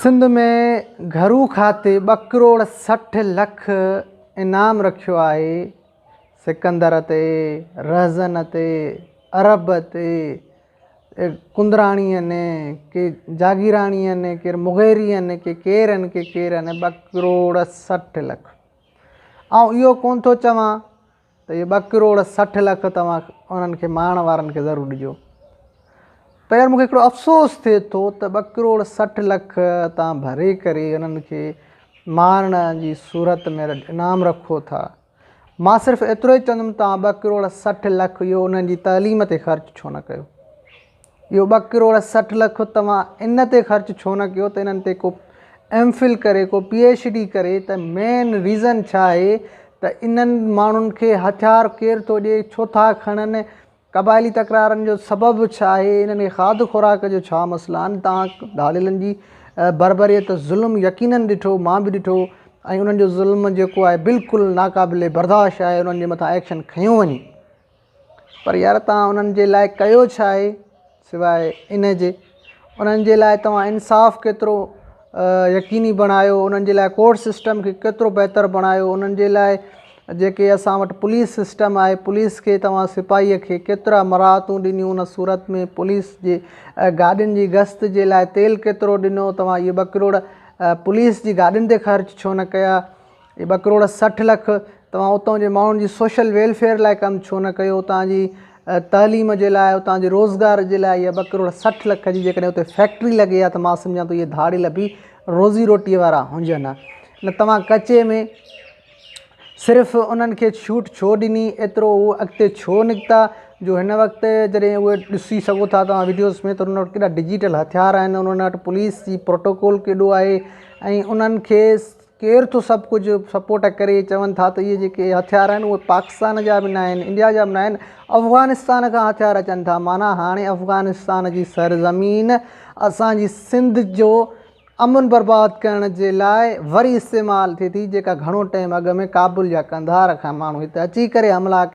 सिंध में घरू खाते 2 करोड़ 60 लख इनाम रखियो आहे। सिकंदर ते, रहज़न ते, अरब ते, कुंदराणीअ ने, के जागीराणीअ ने, के मुगेरीअ ने, के केरन के केरन 2 करोड़ 60 लख। ऐं इहो कोन थो चवां त ये 2 करोड़ 60 लख तव्हां उन्हनि खे मारण वारनि खे ज़रूरु ॾिजो। पर मूंखे हिकिड़ो अफ़सोस थिए थो त 2 करोड़ 60 लख तव्हां भरे करे उन्हनि खे मारण जी सूरत में इनाम रखो था। मां सिर्फ़ु एतिरो ई चवंदुमि तव्हां 2 करोड़ 60 लख इहो उन्हनि जी तइलीम ते ख़र्चु छो न कयो। इहो 2 करोड़ 60 लख तव्हां इन ते ख़र्चु छो न कयो त इन्हनि ते को एमफिल करे, को PhD करे। त मेन रीज़न छा आहे त इन्हनि माण्हुनि खे हथियार केरु थो ॾिए, छो था खणनि, क़बाइली तकरारनि जो सबबु छा आहे, इन्हनि खे खाद खुराक जो छा मसइला आहिनि। तव्हां दालिलनि जी बरबरीअत ज़ुल्म यकीनन ॾिठो, मां बि ॾिठो, ऐं उन्हनि जो ज़ुल्म जेको आहे बिल्कुलु नाक़ाबिले बर्दाश्त आहे। उन्हनि जे मथां एक्शन खयो वञे, पर यार तव्हां उन्हनि जे लाइ कयो छा आहे सवाइ इन जे। उन्हनि जे लाइ तव्हां इंसाफ़ केतिरो यकीनी बणायो, उन्हनि जे लाइ कोर्ट सिस्टम खे केतिरो बहितर बणायो, उन्हनि जे लाइ जेके असां वटि पुलिस सिस्टम आहे, पुलिस खे तव्हां सिपाहीअ खे केतिरा मराहतूं ॾिनियूं। उन सूरत में पुलिस जे गाॾियुनि जी गश्त जे लाइ तेल केतिरो ॾिनो। तव्हां इहे 2 करोड़ पुलिस जी गाॾियुनि ते ख़र्चु छो न कया। इहे 2 करोड़ 60 लख तव्हां उतां जे माण्हुनि जी सोशल वेलफेयर लाइ कमु छो न कयो। उतां जी तइलीम जे लाइ, उतां जे रोज़गार जे लाइ इहा 2 करोड़ 60 लख जी जेकॾहिं उते फैक्ट्री लॻे आहे त मां सम्झां थो इहे धाड़ियल बि रोज़ी रोटीअ वारा हुजनि। न तव्हां कचे में सिर्फ़ु उन्हनि खे छूट छो ॾिनी, एतिरो उहो अॻिते छो निकिता। जो हिन वक़्तु जॾहिं उहे ॾिसी सघो था तव्हां वीडियोज़ में, त उन्हनि वटि केॾा डिजिटल हथियार आहिनि, उन्हनि वटि पुलिस जी प्रोटोकॉल केॾो आहे, ऐं उन्हनि खे केरु थो सभु कुझु सपोर्ट करे। चवनि था त इहे जेके हथियार आहिनि उहे पाकिस्तान जा बि न आहिनि, इंडिया जा बि न आहिनि, अफ़गानिस्तान खां हथियार अचनि था। माना हाणे अफ़गानिस्तान जी सरज़मीन असांजी सिंध जो अमन बर्बाद करण जे लाइ वरी इस्तेमालु थिए थी, जेका घणो टाइम अॻु में काबुल जा कंधार खां माण्हू हिते अची करे हमला